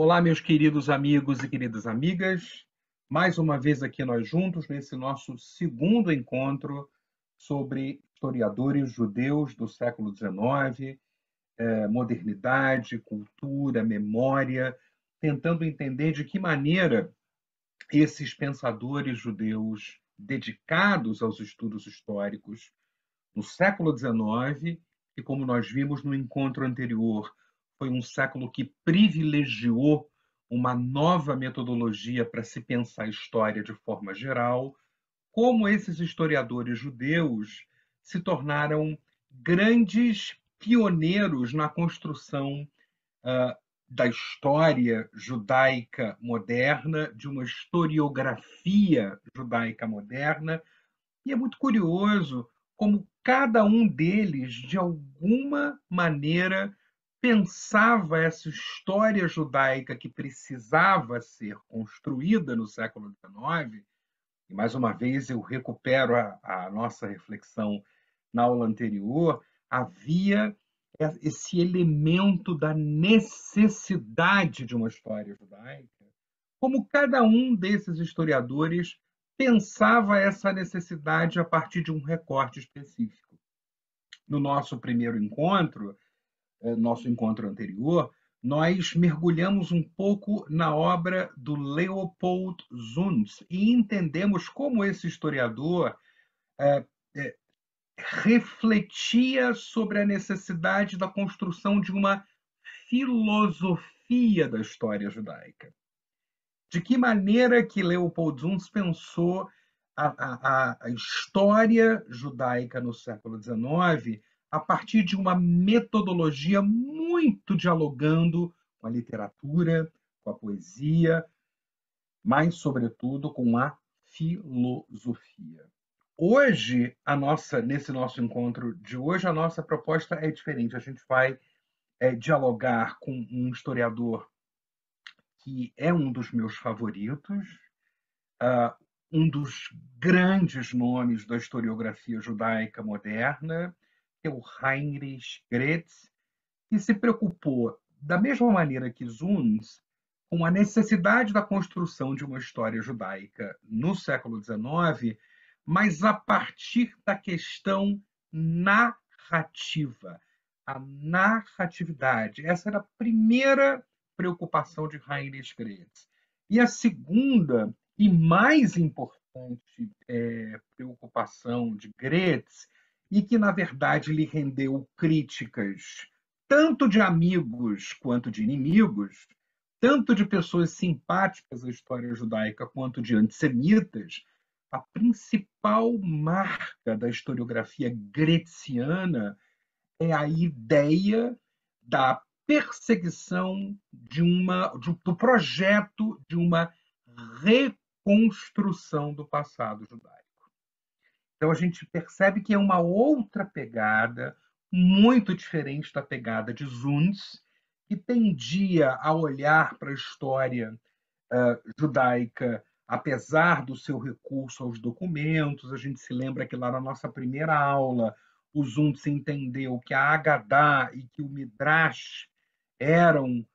Olá, meus queridos amigos e queridas amigas. Mais uma vez aqui nós juntos nesse nosso segundo encontro sobre historiadores judeus do século XIX, modernidade, cultura, memória, tentando entender de que maneira esses pensadores judeus dedicados aos estudos históricos no século XIX, e como nós vimos no encontro anterior, foi um século que privilegiou uma nova metodologia para se pensar a história de forma geral, como esses historiadores judeus se tornaram grandes pioneiros na construção da história judaica moderna, de uma historiografia judaica moderna, e é muito curioso como cada um deles, de alguma maneira, pensava essa história judaica que precisava ser construída no século XIX. E, mais uma vez, eu recupero a nossa reflexão na aula anterior. Havia esse elemento da necessidade de uma história judaica, como cada um desses historiadores pensava essa necessidade a partir de um recorte específico. No nosso primeiro encontro, nosso encontro anterior, nós mergulhamos um pouco na obra do Leopold Zuntz e entendemos como esse historiador refletia sobre a necessidade da construção de uma filosofia da história judaica. De que maneira que Leopold Zuntz pensou a história judaica no século XIX a partir de uma metodologia muito dialogando com a literatura, com a poesia, mas, sobretudo, com a filosofia. Hoje, nesse nosso encontro de hoje, a nossa proposta é diferente. A gente vai dialogar com um historiador que é um dos meus favoritos, um dos grandes nomes da historiografia judaica moderna, que é o Heinrich Graetz, que se preocupou, da mesma maneira que Zuntz, com a necessidade da construção de uma história judaica no século XIX, mas a partir da questão narrativa, a narratividade. Essa era a primeira preocupação de Heinrich Graetz. E a segunda e mais importante preocupação de Graetz, e que, na verdade, lhe rendeu críticas tanto de amigos quanto de inimigos, tanto de pessoas simpáticas à história judaica quanto de antissemitas, a principal marca da historiografia graetziana é a ideia da perseguição do projeto de uma reconstrução do passado judaico. Então a gente percebe que é uma outra pegada, muito diferente da pegada de Zuntz, que tendia a olhar para a história judaica, apesar do seu recurso aos documentos. A gente se lembra que lá na nossa primeira aula, o Zuntz entendeu que a Agadá e que o Midrash eram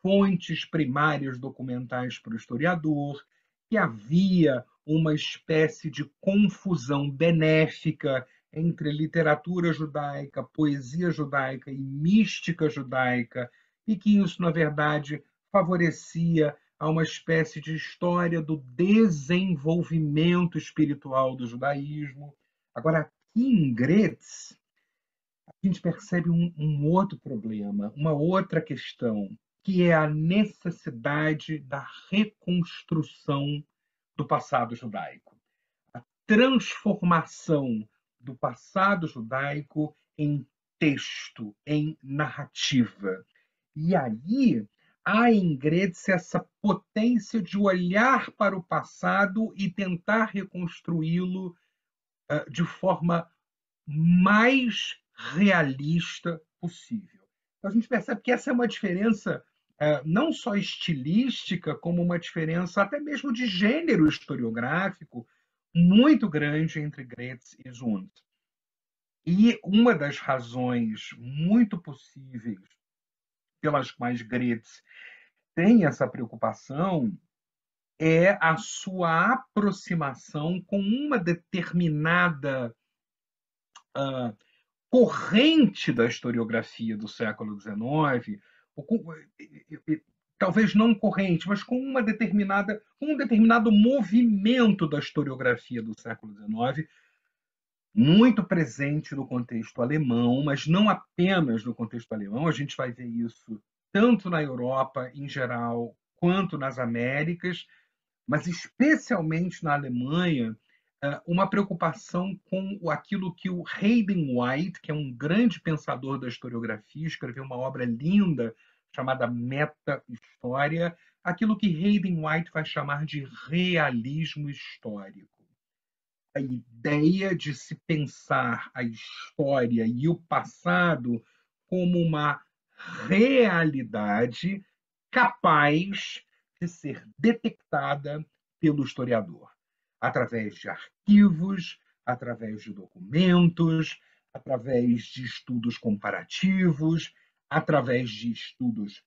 fontes primárias documentais para o historiador, que havia uma espécie de confusão benéfica entre literatura judaica, poesia judaica e mística judaica, e que isso, na verdade, favorecia a uma espécie de história do desenvolvimento espiritual do judaísmo. Agora, aqui em Graetz, a gente percebe um outro problema, uma outra questão, que é a necessidade da reconstrução do passado judaico, a transformação do passado judaico em texto, em narrativa. E aí há em Graetz essa potência de olhar para o passado e tentar reconstruí-lo de forma mais realista possível. Então, a gente percebe que essa é uma diferença não só estilística, como uma diferença até mesmo de gênero historiográfico muito grande entre Graetz e Zuntz. E uma das razões muito possíveis pelas quais Graetz tem essa preocupação é a sua aproximação com uma determinada corrente da historiografia do século XIX, talvez não corrente, mas com um determinado movimento da historiografia do século XIX, muito presente no contexto alemão, mas não apenas no contexto alemão. A gente vai ver isso tanto na Europa em geral quanto nas Américas, mas especialmente na Alemanha, uma preocupação com aquilo que o Hayden White, que é um grande pensador da historiografia, escreveu uma obra linda chamada Meta-História, aquilo que Hayden White vai chamar de realismo histórico. A ideia de se pensar a história e o passado como uma realidade capaz de ser detectada pelo historiador, através de arquivos, através de documentos, através de estudos comparativos, através de estudos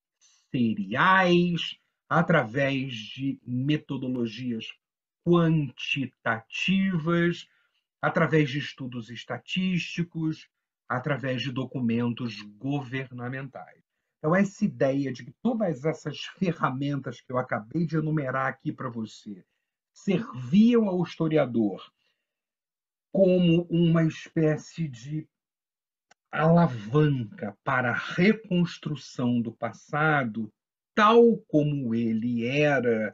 seriais, através de metodologias quantitativas, através de estudos estatísticos, através de documentos governamentais. Então, essa ideia de que todas essas ferramentas que eu acabei de enumerar aqui para você serviam ao historiador como uma espécie de alavanca para a reconstrução do passado, tal como ele era,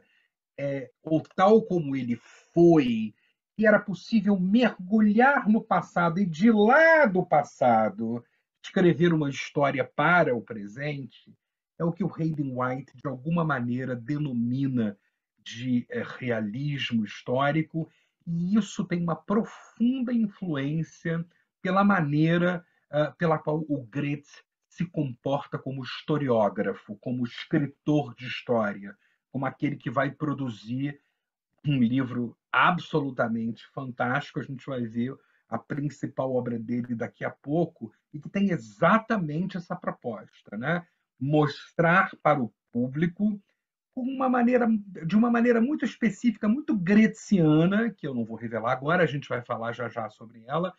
ou tal como ele foi, que era possível mergulhar no passado e, de lá do passado, escrever uma história para o presente, é o que o Hayden White, de alguma maneira, denomina de realismo histórico, e isso tem uma profunda influência pela maneira pela qual o Goethe se comporta como historiógrafo, como escritor de história, como aquele que vai produzir um livro absolutamente fantástico. A gente vai ver a principal obra dele daqui a pouco, e que tem exatamente essa proposta, né? Mostrar para o público de uma maneira muito específica, muito greciana, que eu não vou revelar agora, a gente vai falar já já sobre ela,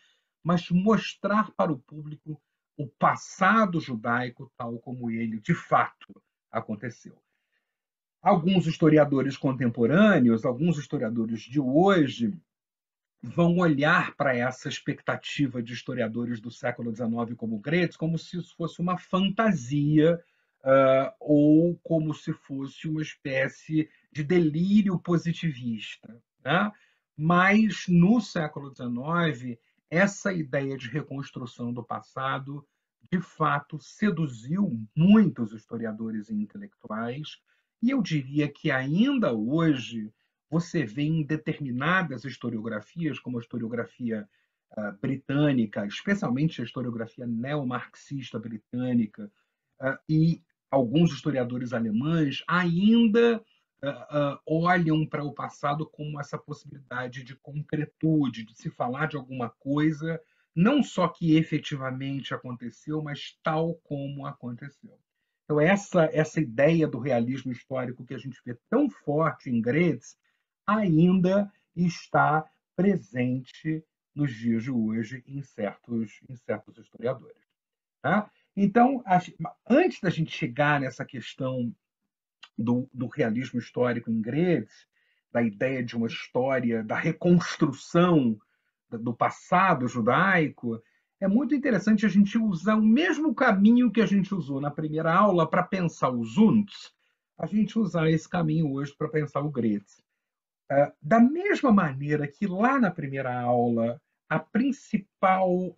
mas mostrar para o público o passado judaico tal como ele de fato aconteceu. Alguns historiadores contemporâneos, alguns historiadores de hoje, vão olhar para essa expectativa de historiadores do século XIX como Goethe como se isso fosse uma fantasia, ou como se fosse uma espécie de delírio positivista, né? Mas no século XIX, essa ideia de reconstrução do passado, de fato, seduziu muitos historiadores e intelectuais, e eu diria que ainda hoje você vê em determinadas historiografias, como a historiografia britânica, especialmente a historiografia neomarxista britânica, e alguns historiadores alemães ainda olham para o passado como essa possibilidade de concretude, de se falar de alguma coisa, não só que efetivamente aconteceu, mas tal como aconteceu. Então, essa ideia do realismo histórico que a gente vê tão forte em Goethe ainda está presente nos dias de hoje em certos historiadores. Tá? Então, antes da gente chegar nessa questão do realismo histórico em Goethe, da ideia de uma história, da reconstrução do passado judaico, é muito interessante a gente usar o mesmo caminho que a gente usou na primeira aula para pensar os Zunds, a gente usar esse caminho hoje para pensar o Goethe. Da mesma maneira que lá na primeira aula, a principal,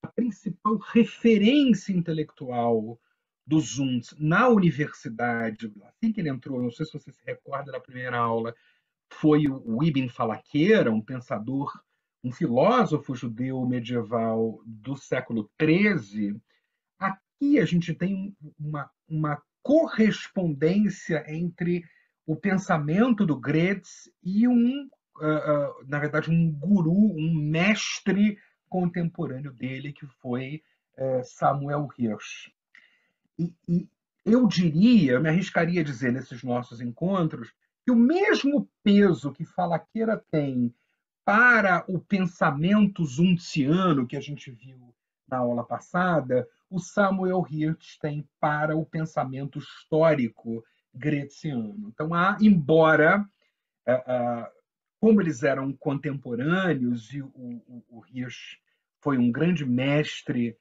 a principal referência intelectual do Zuntz na universidade, assim que ele entrou, não sei se você se recorda da primeira aula, foi o Ibn Falaqueira, um pensador, um filósofo judeu medieval do século XIII. Aqui a gente tem uma correspondência entre o pensamento do Goethe e na verdade, um guru, um mestre contemporâneo dele, que foi Samuel Hirsch. E eu diria, eu me arriscaria a dizer nesses nossos encontros, que o mesmo peso que Falaqueira tem para o pensamento zuntziano que a gente viu na aula passada, o Samuel Hirsch tem para o pensamento histórico greciano. Então, embora, como eles eram contemporâneos, e o Hirsch foi um grande mestre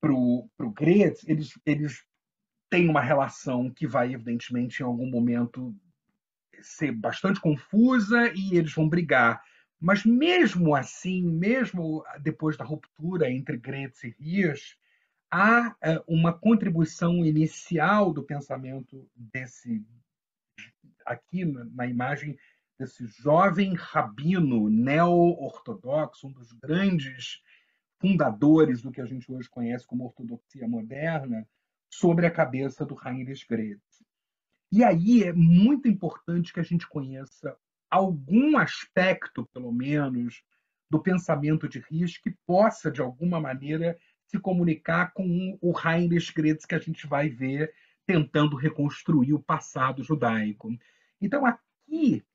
para o Gretz, eles têm uma relação que vai, evidentemente, em algum momento ser bastante confusa e eles vão brigar. Mas mesmo assim, mesmo depois da ruptura entre Gretz e Hirsch, há uma contribuição inicial do pensamento desse, aqui na imagem, desse jovem rabino neo-ortodoxo, um dos grandes fundadores do que a gente hoje conhece como ortodoxia moderna, sobre a cabeça do Heinrich Gretz. E aí é muito importante que a gente conheça algum aspecto, pelo menos, do pensamento de Hirsch que possa, de alguma maneira, se comunicar com o Heinrich Gretz que a gente vai ver tentando reconstruir o passado judaico. Então, aqui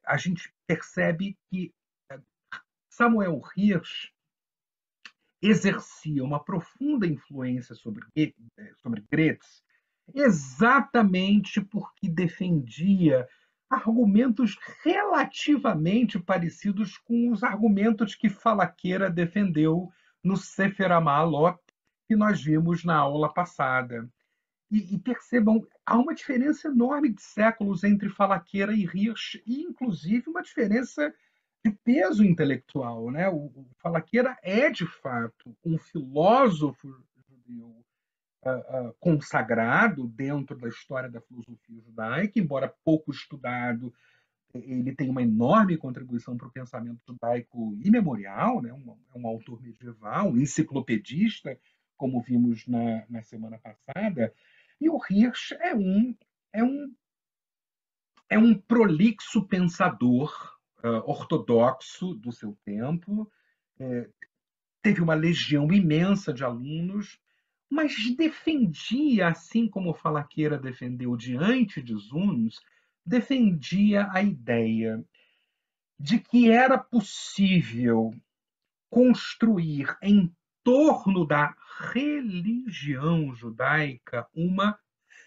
a gente percebe que Samuel Hirsch exercia uma profunda influência sobre Gretz, exatamente porque defendia argumentos relativamente parecidos com os argumentos que Falaqueira defendeu no Sefer HaMa'alot, que nós vimos na aula passada. E percebam, há uma diferença enorme de séculos entre Falaqueira e Hirsch, e inclusive uma diferença de peso intelectual. Né? O Falaqueira é, de fato, um filósofo judeu consagrado dentro da história da filosofia judaica, embora pouco estudado, ele tem uma enorme contribuição para o pensamento judaico imemorial, né? É um autor medieval, um enciclopedista, como vimos na semana passada, e o Hirsch é um, é um prolixo pensador ortodoxo do seu tempo, teve uma legião imensa de alunos, mas defendia, assim como Falaqueira defendeu diante de Zuns, defendia a ideia de que era possível construir em torno da religião judaica uma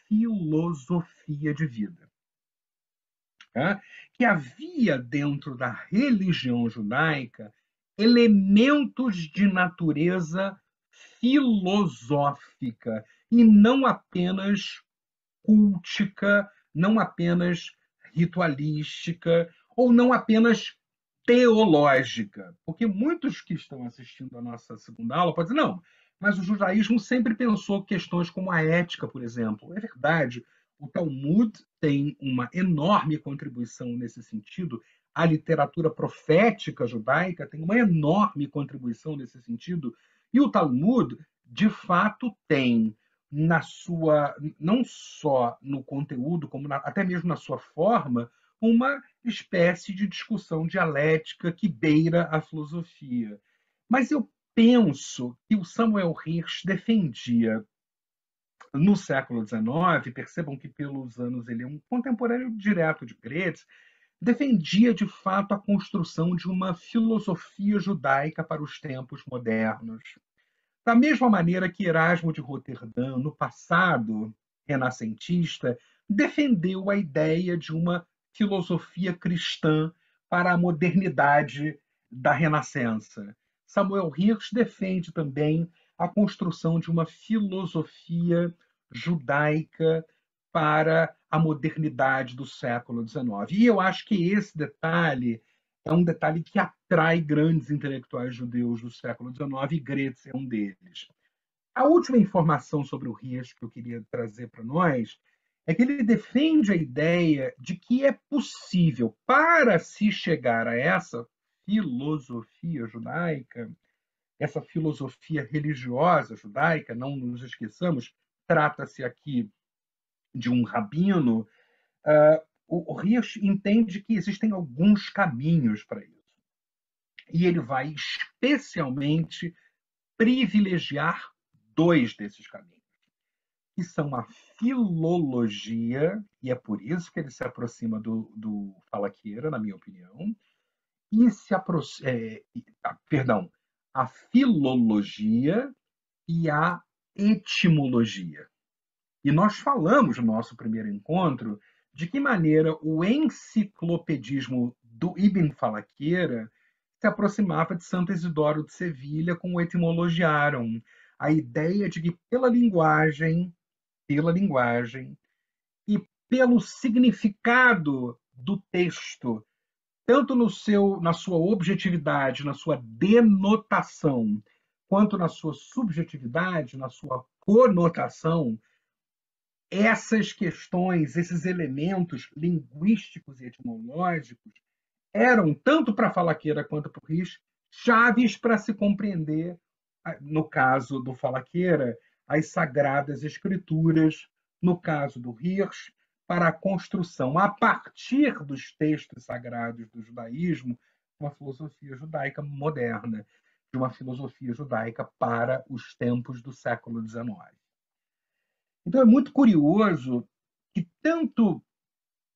filosofia de vida. Que havia dentro da religião judaica elementos de natureza filosófica e não apenas cultica, não apenas ritualística ou não apenas teológica. Porque muitos que estão assistindo a nossa segunda aula podem dizer, não, mas o judaísmo sempre pensou questões como a ética, por exemplo. É verdade, o Talmud tem uma enorme contribuição nesse sentido, a literatura profética judaica tem uma enorme contribuição nesse sentido, e o Talmud, de fato, tem na sua, não só no conteúdo, como até mesmo na sua forma, uma espécie de discussão dialética que beira a filosofia. Mas eu penso que o Samuel Hirsch defendia no século XIX, percebam que pelos anos ele é um contemporâneo direto de Gretz, defendia de fato a construção de uma filosofia judaica para os tempos modernos. Da mesma maneira que Erasmo de Roterdã, no passado renascentista, defendeu a ideia de uma filosofia cristã para a modernidade da Renascença. Samuel Hirsch defende também a construção de uma filosofia judaica para a modernidade do século XIX. E eu acho que esse detalhe é um detalhe que atrai grandes intelectuais judeus do século XIX, e Gretz é um deles. A última informação sobre o Hirsch que eu queria trazer para nós é que ele defende a ideia de que é possível, para se chegar a essa filosofia judaica, essa filosofia religiosa judaica, não nos esqueçamos, trata-se aqui de um rabino, o Hirsch entende que existem alguns caminhos para isso. E ele vai especialmente privilegiar dois desses caminhos. que são a filologia, e é por isso que ele se aproxima do Falaqueira, na minha opinião, e perdão, a filologia e a etimologia. E nós falamos no nosso primeiro encontro de que maneira o enciclopedismo do Ibn Falaqueira se aproximava de Santo Isidoro de Sevilha com o Etimologiarum, a ideia de que pela linguagem e pelo significado do texto, tanto na sua objetividade, na sua denotação, quanto na sua subjetividade, na sua conotação, essas questões, esses elementos linguísticos e etimológicos eram, tanto para a Falaqueira quanto para o Risch, chaves para se compreender, no caso do Falaqueira, as Sagradas Escrituras, no caso do Hirsch, para a construção, a partir dos textos sagrados do judaísmo, uma filosofia judaica moderna, de uma filosofia judaica para os tempos do século XIX. Então é muito curioso que tanto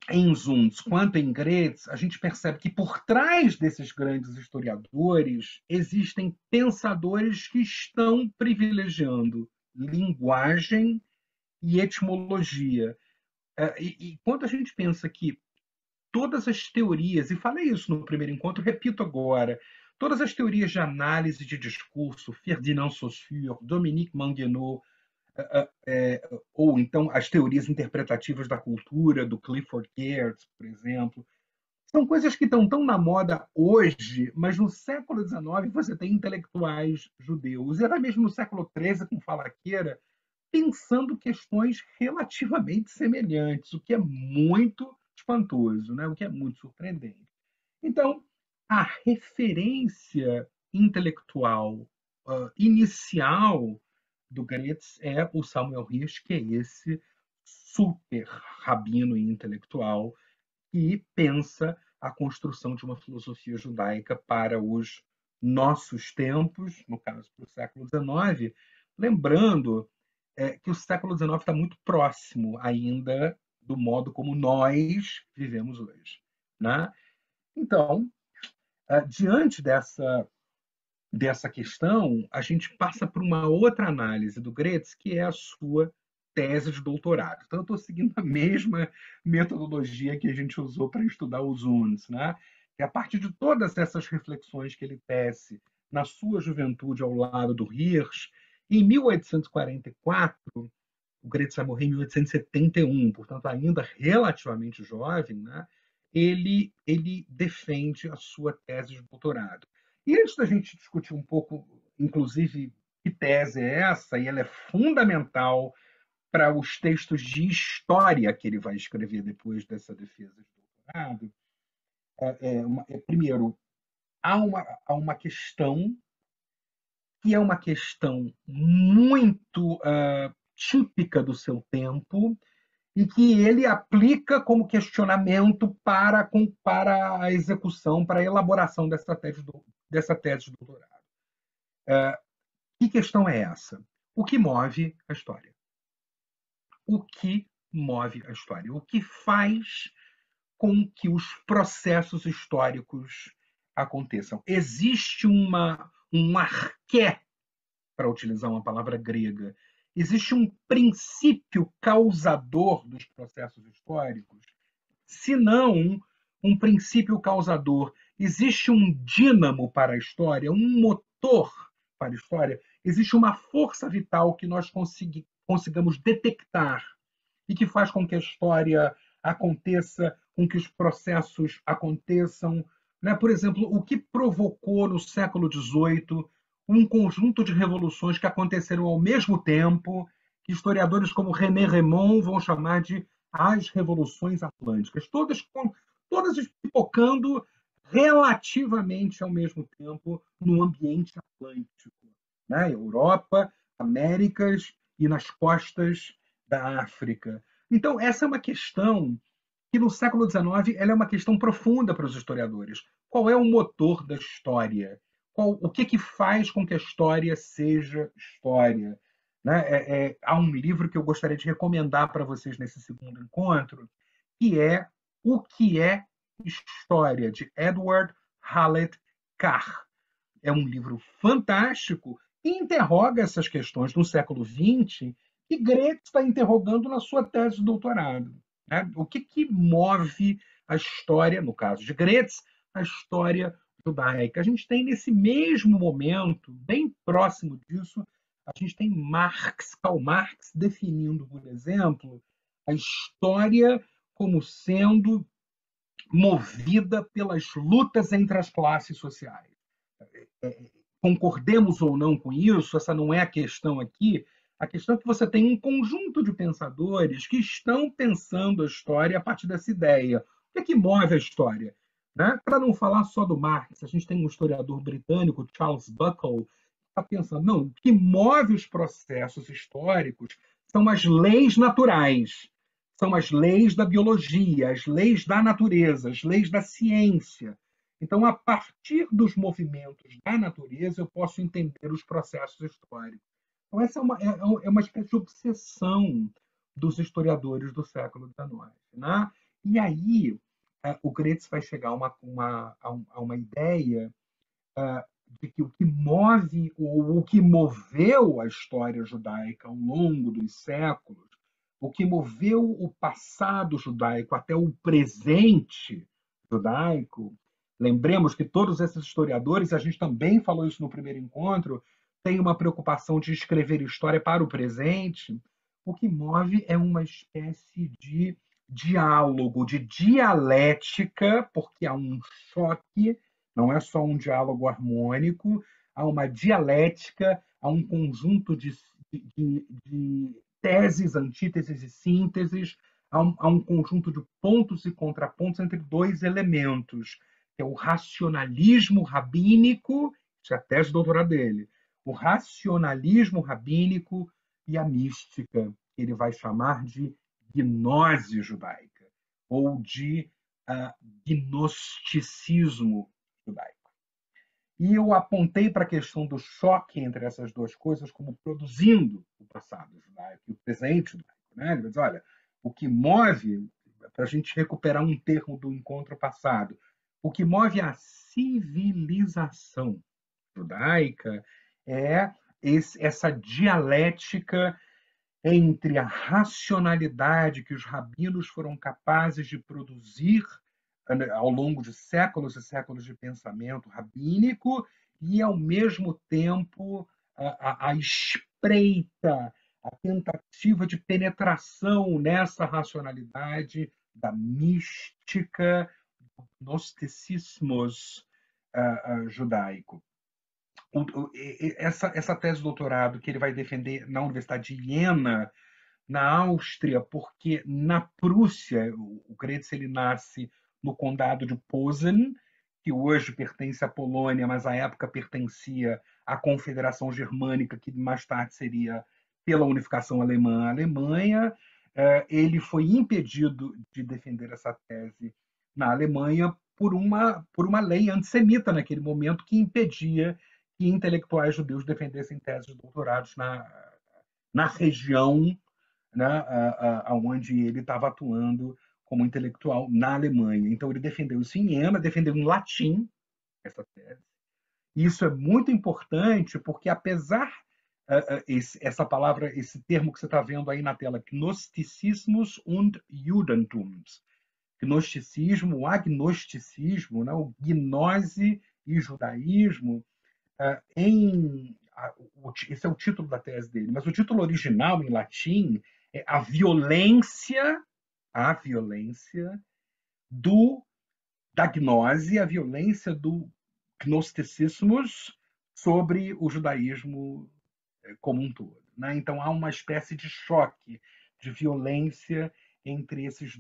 em Zuntz quanto em Graetz, a gente percebe que por trás desses grandes historiadores existem pensadores que estão privilegiando linguagem e etimologia. E quando a gente pensa que todas as teorias, e falei isso no primeiro encontro, repito agora, todas as teorias de análise de discurso, Ferdinand Saussure, Dominique Manguenot, ou então as teorias interpretativas da cultura, do Clifford Geertz, por exemplo, são coisas que estão tão na moda hoje, mas no século XIX você tem intelectuais judeus, e até mesmo no século XIII, com Falaqueira, pensando questões relativamente semelhantes, o que é muito espantoso, né? O que é muito surpreendente. Então, a referência intelectual inicial do Graetz é o Samuel Hirsch, que é esse super rabino e intelectual que pensa a construção de uma filosofia judaica para os nossos tempos, no caso, para o século XIX, lembrando que o século XIX está muito próximo ainda do modo como nós vivemos hoje. Né? Então, diante dessa questão, a gente passa por uma outra análise do Graetz, que é a sua tese de doutorado. Então, eu estou seguindo a mesma metodologia que a gente usou para estudar os Zuntz, né? Que a partir de todas essas reflexões que ele tece na sua juventude ao lado do Hirsch, em 1844, o Graetz vai morrer em 1871, portanto, ainda relativamente jovem, né? Ele defende a sua tese de doutorado. E antes da gente discutir um pouco, inclusive, que tese é essa, e ela é fundamental para os textos de história que ele vai escrever depois dessa defesa de doutorado, primeiro, há uma questão que é uma questão muito típica do seu tempo e que ele aplica como questionamento para a execução, para a elaboração dessa tese de doutorado. Que questão é essa? O que move a história? O que move a história? O que faz com que os processos históricos aconteçam? Existe um arqué, para utilizar uma palavra grega, existe um princípio causador dos processos históricos? Se não um princípio causador, existe um dínamo para a história, um motor para a história? Existe uma força vital que nós consigamos detectar e que faz com que a história aconteça, com que os processos aconteçam. Né? Por exemplo, o que provocou no século XVIII um conjunto de revoluções que aconteceram ao mesmo tempo, que historiadores como René Rémond vão chamar de as revoluções atlânticas, todas pipocando relativamente ao mesmo tempo no ambiente atlântico, né? Europa, Américas e nas costas da África. Então, essa é uma questão que no século XIX ela é uma questão profunda para os historiadores. Qual é o motor da história? O que faz com que a história seja história? né? Há um livro que eu gostaria de recomendar para vocês nesse segundo encontro, que é O que é História, de Edward Hallett Carr. É um livro fantástico que interroga essas questões do século XX que Goethe está interrogando na sua tese de doutorado. Né? O que move a história, no caso de Goethe, a história judaica? A gente tem nesse mesmo momento, bem próximo disso, a gente tem Marx, Karl Marx, definindo, por exemplo, a história como sendo movida pelas lutas entre as classes sociais. Concordemos ou não com isso, essa não é a questão aqui. A questão é que você tem um conjunto de pensadores que estão pensando a história a partir dessa ideia. O que é que move a história? Né? Para não falar só do Marx, a gente tem um historiador britânico, Charles Buckle, que está pensando, não, o que move os processos históricos são as leis naturais, são as leis da biologia, as leis da natureza, as leis da ciência. Então, a partir dos movimentos da natureza, eu posso entender os processos históricos. Então, essa é uma espécie de obsessão dos historiadores do século XIX. Né? E aí, o Goethe vai chegar a uma ideia de que o que move, ou o que moveu a história judaica ao longo dos séculos, o que moveu o passado judaico até o presente judaico, lembremos que todos esses historiadores, a gente também falou isso no primeiro encontro, têm uma preocupação de escrever história para o presente. O que move é uma espécie de diálogo, de dialética, porque há um choque, não é só um diálogo harmônico, há uma dialética, há um conjunto de teses, antíteses e sínteses, há um conjunto de pontos e contrapontos entre dois elementos, que é o racionalismo rabínico, isso é a tese de doutorado dele, o racionalismo rabínico e a mística, que ele vai chamar de gnose judaica, ou de gnosticismo judaico. E eu apontei para a questão do choque entre essas duas coisas como produzindo o passado judaico e o presente judaico. Né? Ele diz, olha, o que move, para a gente recuperar um termo do encontro passado, o que move a civilização judaica é essa dialética entre a racionalidade que os rabinos foram capazes de produzir ao longo de séculos e séculos de pensamento rabínico e, ao mesmo tempo, a espreita, a tentativa de penetração nessa racionalidade da mística, do gnosticismos judaico. Essa tese de doutorado que ele vai defender na Universidade de Iena, na Áustria, porque na Prússia, o Goethe ele nasce no condado de Posen, que hoje pertence à Polônia, mas à época pertencia à Confederação Germânica, que mais tarde seria pela unificação alemã à Alemanha. Ele foi impedido de defender essa tese na Alemanha por uma lei antissemita naquele momento que impedia que intelectuais judeus defendessem teses de doutorados na região, né, onde ele estava atuando como intelectual na Alemanha. Então, ele defendeu isso em Iena, defendeu em latim essa tese. E isso é muito importante porque, apesar essa palavra, esse termo que você está vendo aí na tela, Gnosticismus und Judentums, gnosticismo, o agnosticismo, né, o gnose e judaísmo, esse é o título da tese dele, mas o título original em latim é a violência do da gnose, a violência do gnosticismus sobre o judaísmo como um todo. Né? Então há uma espécie de choque, de violência entre essas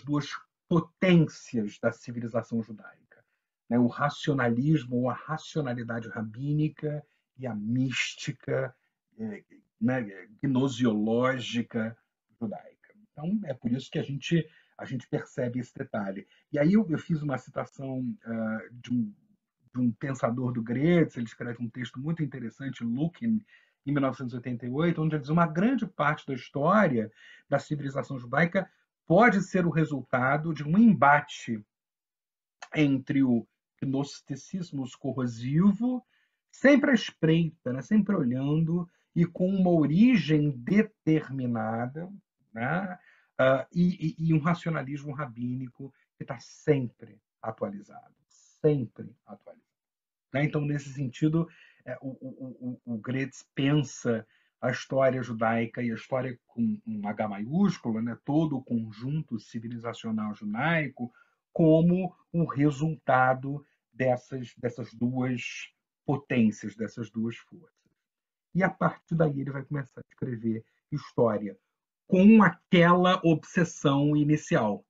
duas potências da civilização judaica. Né? O racionalismo ou a racionalidade rabínica e a mística, né, gnosiológica judaica. Então, é por isso que a gente percebe esse detalhe. E aí eu fiz uma citação de um pensador do Goethe, ele escreve um texto muito interessante, Lukin, em 1988, onde ele diz uma grande parte da história da civilização judaica pode ser o resultado de um embate entre o gnosticismo corrosivo, sempre à espreita, né? Sempre olhando, e com uma origem determinada, né? E um racionalismo rabínico que está sempre atualizado, sempre atualizado. Né? Então, nesse sentido, o Gretz pensa a história judaica e a história com um H maiúsculo, né? Todo o conjunto civilizacional judaico, como o resultado dessas duas potências, dessas duas forças. E a partir daí ele vai começar a escrever história com aquela obsessão inicial,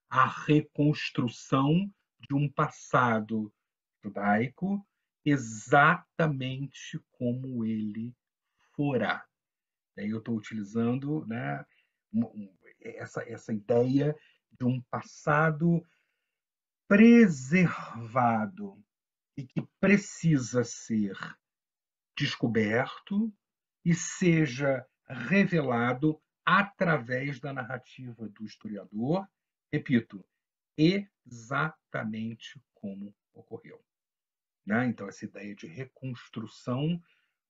a reconstrução de um passado judaico exatamente como ele fora. E aí eu estou utilizando, né, essa ideia de um passado preservado e que precisa ser descoberto e seja revelado através da narrativa do historiador, repito, exatamente como ocorreu. Né? Então, essa ideia de reconstrução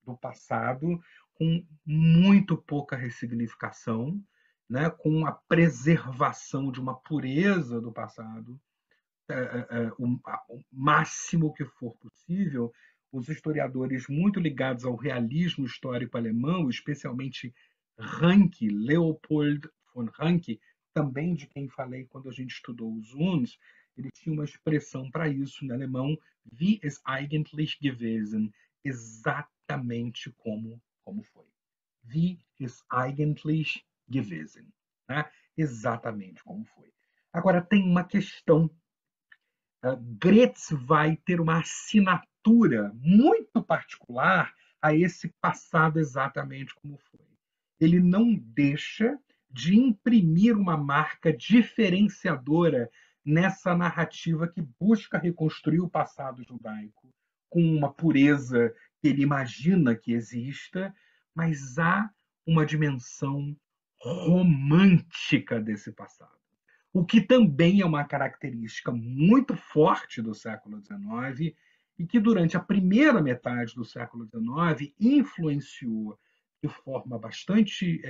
do passado com muito pouca ressignificação, né? Com a preservação de uma pureza do passado, o máximo que for possível. Os historiadores muito ligados ao realismo histórico alemão, especialmente Ranke, Leopold von Ranke, também de quem falei quando a gente estudou os Huns, ele tinha uma expressão para isso em alemão, wie es eigentlich gewesen, exatamente como foi. Wie es eigentlich gewesen, né? Exatamente como foi. Agora, tem uma questão. Gretz vai ter uma assinatura muito particular a esse passado exatamente como foi. Ele não deixa de imprimir uma marca diferenciadora nessa narrativa que busca reconstruir o passado judaico com uma pureza que ele imagina que exista, mas há uma dimensão romântica desse passado, o que também é uma característica muito forte do século XIX e que, durante a primeira metade do século XIX, influenciou de forma bastante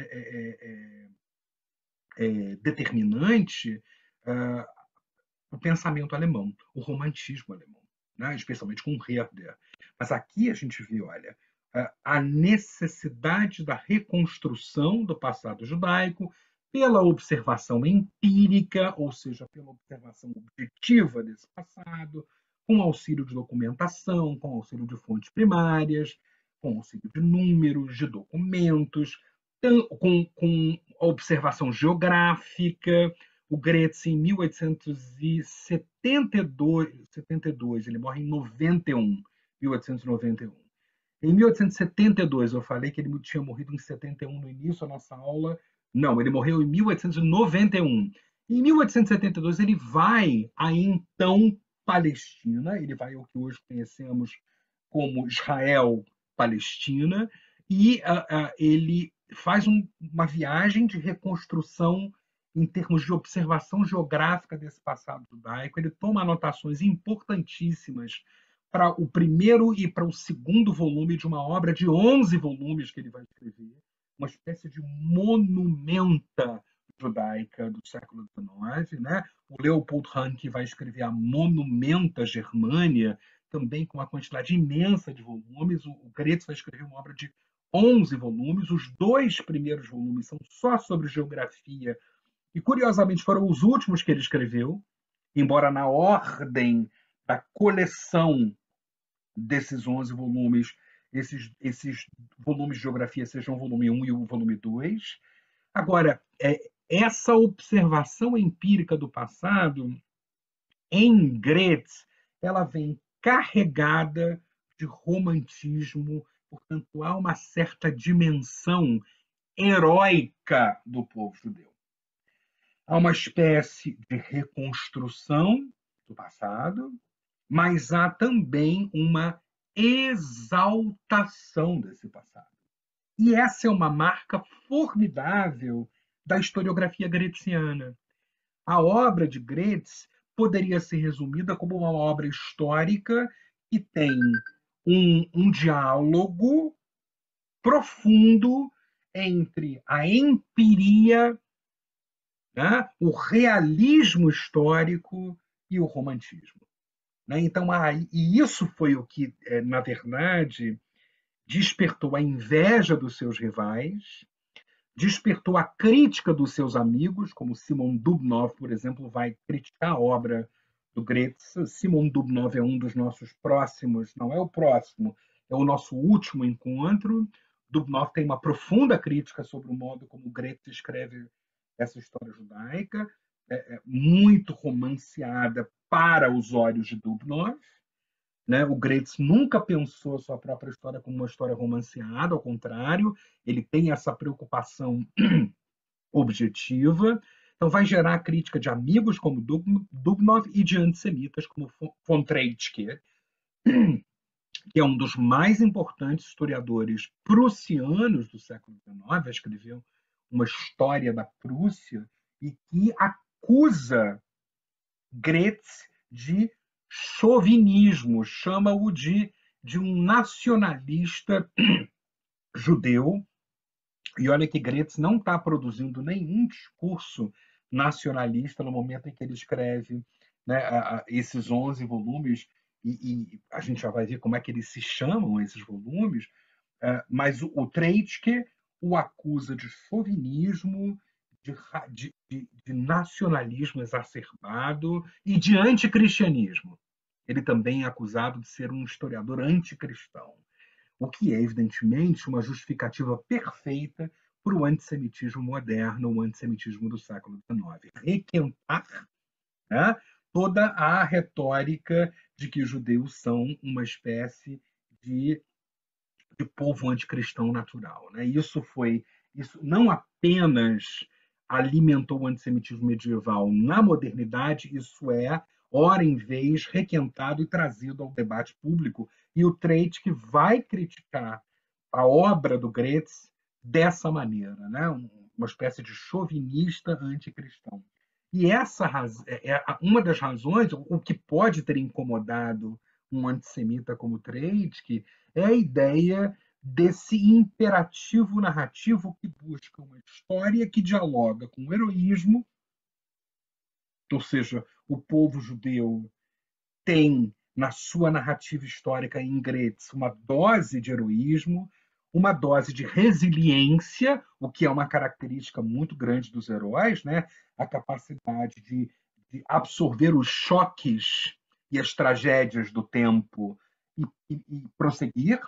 determinante o pensamento alemão, o romantismo alemão, né? Especialmente com Herder. Mas aqui a gente vê, olha, a necessidade da reconstrução do passado judaico pela observação empírica, ou seja, pela observação objetiva desse passado, com auxílio de documentação, com auxílio de fontes primárias, com auxílio de números, de documentos, com observação geográfica. O Gretz, em 1872, ele morre em 91, 1891. Em 1872, eu falei que ele tinha morrido em 71 no início da nossa aula. Não, ele morreu em 1891. Em 1872, ele vai à então Palestina, ele vai ao que hoje conhecemos como Israel-Palestina, e ele faz uma viagem de reconstrução em termos de observação geográfica desse passado judaico. Ele toma anotações importantíssimas para o primeiro e para o segundo volume de uma obra de 11 volumes que ele vai escrever, uma espécie de monumenta judaica do século XIX. Né? O Leopold Ranke vai escrever a Monumenta Germânia, também com uma quantidade imensa de volumes. O Gretz vai escrever uma obra de 11 volumes. Os dois primeiros volumes são só sobre geografia e, curiosamente, foram os últimos que ele escreveu, embora na ordem da coleção desses 11 volumes, esses volumes de geografia sejam o volume 1 e o volume 2. Agora, essa observação empírica do passado, em Gretz, ela vem carregada de romantismo, portanto, há uma certa dimensão heróica do povo judeu. Há uma espécie de reconstrução do passado, mas há também uma exaltação desse passado. E essa é uma marca formidável da historiografia greciana. A obra de Gretz poderia ser resumida como uma obra histórica que tem um diálogo profundo entre a empiria, né, o realismo histórico e o romantismo. Né? Então, e isso foi o que, na verdade, despertou a inveja dos seus rivais, despertou a crítica dos seus amigos, como Simon Dubnov, por exemplo, vai criticar a obra do Gretz. Simon Dubnov é um dos nossos próximos, não é o próximo, é o nosso último encontro. Dubnov tem uma profunda crítica sobre o modo como Gretz escreve essa história judaica, muito romanceada para os olhos de Dubnov. Né? O Gretz nunca pensou a sua própria história como uma história romanceada, ao contrário, ele tem essa preocupação objetiva. Então, vai gerar a crítica de amigos como Dubnov e de antissemitas como von Treitschke, que é um dos mais importantes historiadores prussianos do século XIX, escreveu uma história da Prússia e que acusa Gretz de chauvinismo, chama-o de um nacionalista judeu. E olha que Gretz não está produzindo nenhum discurso nacionalista no momento em que ele escreve, né, esses 11 volumes, e a gente já vai ver como é que eles se chamam, esses volumes, mas o Treitschke o acusa de chauvinismo, de nacionalismo exacerbado e de anticristianismo. Ele também é acusado de ser um historiador anticristão, o que é, evidentemente, uma justificativa perfeita para o antissemitismo moderno, o antissemitismo do século XIX. Requentar, né, toda a retórica de que os judeus são uma espécie de povo anticristão natural. Né? Isso não apenas alimentou o antissemitismo medieval na modernidade, isso é, ora em vez, requentado e trazido ao debate público. E o Treitschke vai criticar a obra do Gretz dessa maneira, né? Uma espécie de chauvinista anticristão. E essa é uma das razões, o que pode ter incomodado um antissemita como Treitschke, é a ideia desse imperativo narrativo que busca uma história que dialoga com o heroísmo, ou seja, o povo judeu tem na sua narrativa histórica em Gretz uma dose de heroísmo, uma dose de resiliência, o que é uma característica muito grande dos heróis, né? A capacidade de absorver os choques e as tragédias do tempo e prosseguir.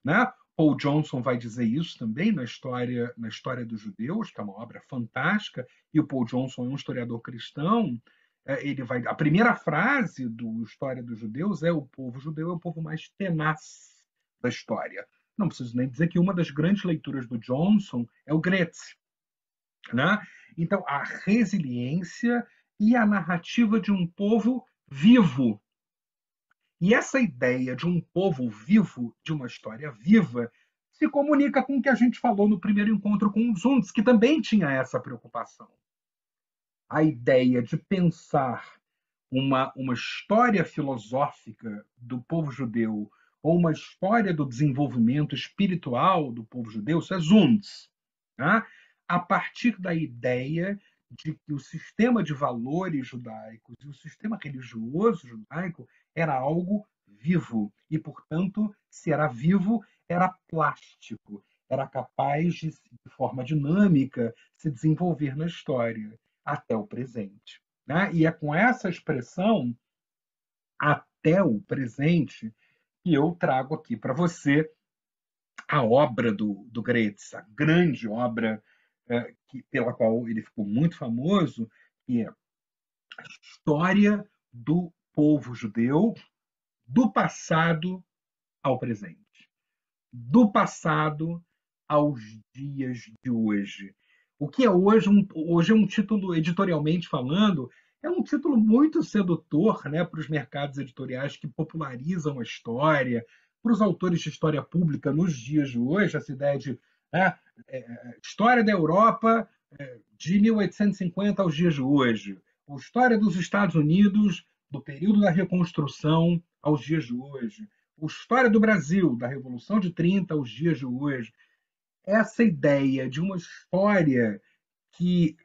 Né? Paul Johnson vai dizer isso também na história dos judeus, que é uma obra fantástica, e o Paul Johnson é um historiador cristão. A primeira frase do História dos Judeus é: o povo judeu é o povo mais tenaz da história. Não preciso nem dizer que uma das grandes leituras do Johnson é o Gretz. Né? Então, a resiliência e a narrativa de um povo vivo. E essa ideia de um povo vivo, de uma história viva, se comunica com o que a gente falou no primeiro encontro com os Zundes, que também tinha essa preocupação. A ideia de pensar uma história filosófica do povo judeu ou uma história do desenvolvimento espiritual do povo judeu, isso é Zundes, tá? A partir da ideia de que o sistema de valores judaicos e o sistema religioso judaico era algo vivo e, portanto, se era vivo, era plástico, era capaz de forma dinâmica, se desenvolver na história até o presente. Né? E é com essa expressão, até o presente, que eu trago aqui para você a obra do Gretz, a grande obra pela qual ele ficou muito famoso, que é a história do povo judeu do passado ao presente, do passado aos dias de hoje. O que é hoje é um título, editorialmente falando, é um título muito sedutor, né, para os mercados editoriais que popularizam a história, para os autores de história pública nos dias de hoje, essa ideia de história da Europa de 1850 aos dias de hoje, ou história dos Estados Unidos do período da reconstrução aos dias de hoje, ou história do Brasil da Revolução de 30 aos dias de hoje. Essa ideia de uma história que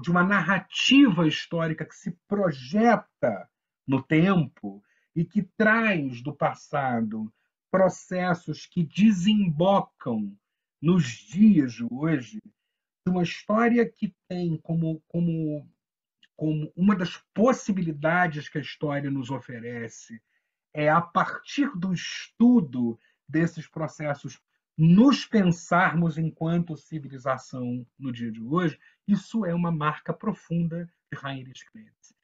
de uma narrativa histórica que se projeta no tempo e que traz do passado processos que desembocam nos dias de hoje, de uma história que tem como uma das possibilidades que a história nos oferece a partir do estudo desses processos, nos pensarmos enquanto civilização no dia de hoje, isso é uma marca profunda de Heinrich Klotz.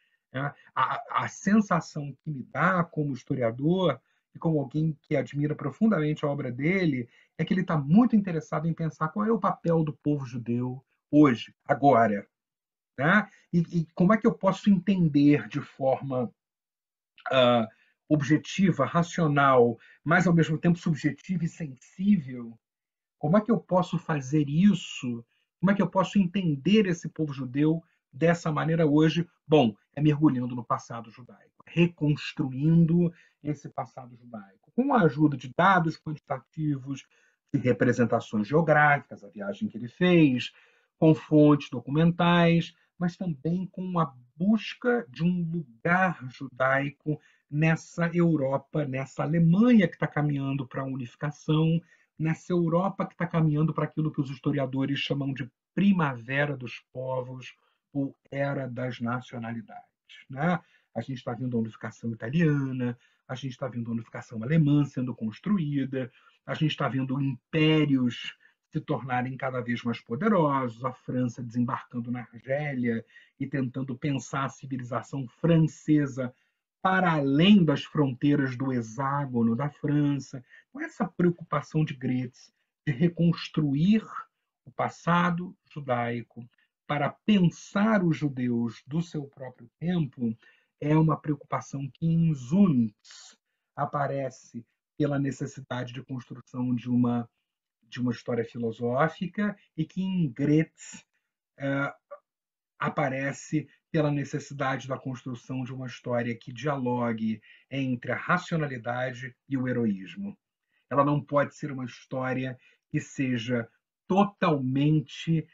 A sensação que me dá como historiador e como alguém que admira profundamente a obra dele é que ele está muito interessado em pensar qual é o papel do povo judeu hoje, agora. Né? E como é que eu posso entender de forma objetiva, racional, mas ao mesmo tempo subjetiva e sensível, como é que eu posso fazer isso? Como é que eu posso entender esse povo judeu dessa maneira hoje? Bom, é mergulhando no passado judaico, reconstruindo esse passado judaico, com a ajuda de dados quantitativos, de representações geográficas, a viagem que ele fez, com fontes documentais, mas também com a busca de um lugar judaico nessa Europa, nessa Alemanha que está caminhando para a unificação, nessa Europa que está caminhando para aquilo que os historiadores chamam de primavera dos povos ou era das nacionalidades. Né? A gente está vendo a unificação italiana, a gente está vendo a unificação alemã sendo construída, a gente está vendo impérios se tornarem cada vez mais poderosos, a França desembarcando na Argélia e tentando pensar a civilização francesa para além das fronteiras do hexágono da França. Com essa preocupação de Goethe de reconstruir o passado judaico para pensar os judeus do seu próprio tempo é uma preocupação que em Zuntz aparece pela necessidade de construção de uma história filosófica e que em Goethe aparece pela necessidade da construção de uma história que dialogue entre a racionalidade e o heroísmo. Ela não pode ser uma história que seja totalmente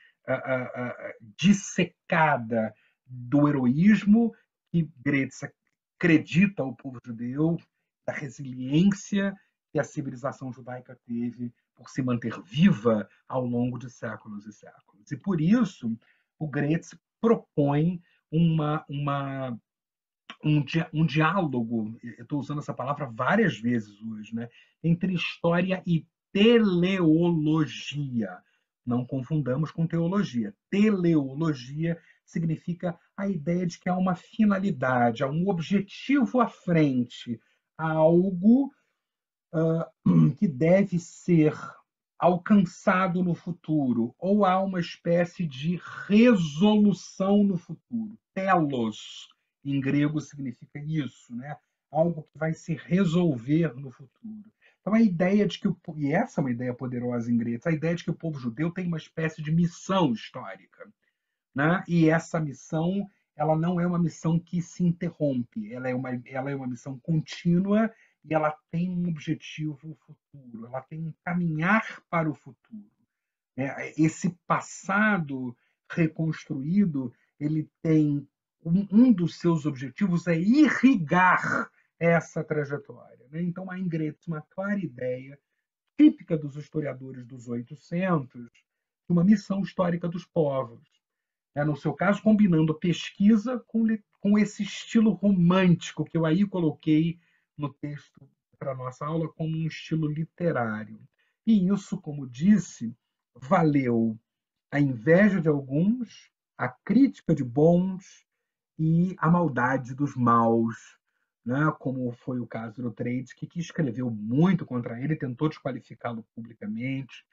dissecada do heroísmo que Goethe acredita ao povo judeu, da resiliência que a civilização judaica teve por se manter viva ao longo de séculos e séculos. E por isso, o Goethe propõe um diálogo, eu estou usando essa palavra várias vezes hoje, né, entre história e teleologia. Não confundamos com teologia. Teleologia significa a ideia de que há uma finalidade, há um objetivo à frente, há algo que deve ser alcançado no futuro, ou há uma espécie de resolução no futuro. Telos, em grego, significa isso, né? Algo que vai se resolver no futuro. Então, a ideia de que, e essa é uma ideia poderosa em grego, a ideia de que o povo judeu tem uma espécie de missão histórica. Né? E essa missão ela não é uma missão que se interrompe, ela é uma missão contínua e ela tem um objetivo futuro, ela tem um caminhar para o futuro. Esse passado reconstruído, ele tem um dos seus objetivos é irrigar essa trajetória. Né? Então, há em Goethe uma clara ideia, típica dos historiadores dos 800, de uma missão histórica dos povos. No seu caso, combinando a pesquisa com esse estilo romântico que eu aí coloquei no texto para a nossa aula como um estilo literário. E isso, como disse, valeu a inveja de alguns, a crítica de bons e a maldade dos maus, né? Como foi o caso do Treitschke, que escreveu muito contra ele, tentou desqualificá-lo publicamente,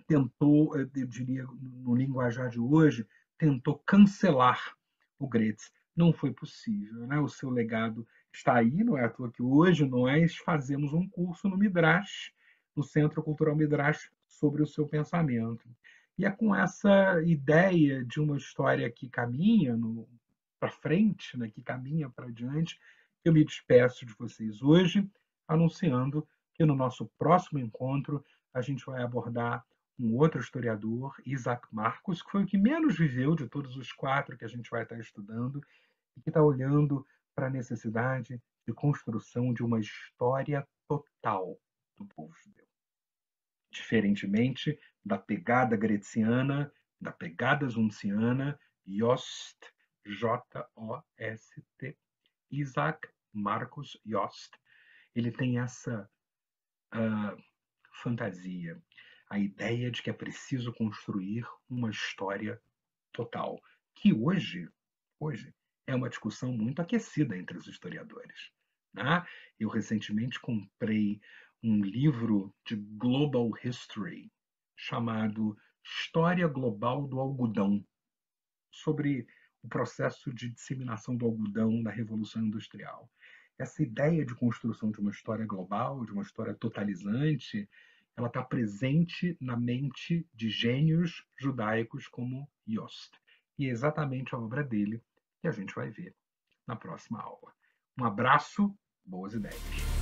tentou, eu diria, no linguajar de hoje, tentou cancelar o Goethe. Não foi possível. Né? O seu legado está aí, não é à toa que hoje nós fazemos um curso no Midrash, no Centro Cultural Midrash, sobre o seu pensamento. E é com essa ideia de uma história que caminha para frente, né, que caminha para diante, que eu me despeço de vocês hoje, anunciando que no nosso próximo encontro a gente vai abordar um outro historiador, Isaac Marcos, que foi o que menos viveu de todos os quatro que a gente vai estar estudando, e que está olhando para a necessidade de construção de uma história total do povo judeu. Diferentemente da pegada greciana, da pegada zunciana, Jost, J-O-S-T, Isaac Marcus Jost, ele tem essa fantasia, a ideia de que é preciso construir uma história total, que hoje é uma discussão muito aquecida entre os historiadores. Né? Eu recentemente comprei um livro de Global History chamado História Global do Algodão, sobre o processo de disseminação do algodão na Revolução Industrial. Essa ideia de construção de uma história global, de uma história totalizante, ela está presente na mente de gênios judaicos como Yost. E é exatamente a obra dele que a gente vai ver na próxima aula. Um abraço, boas ideias.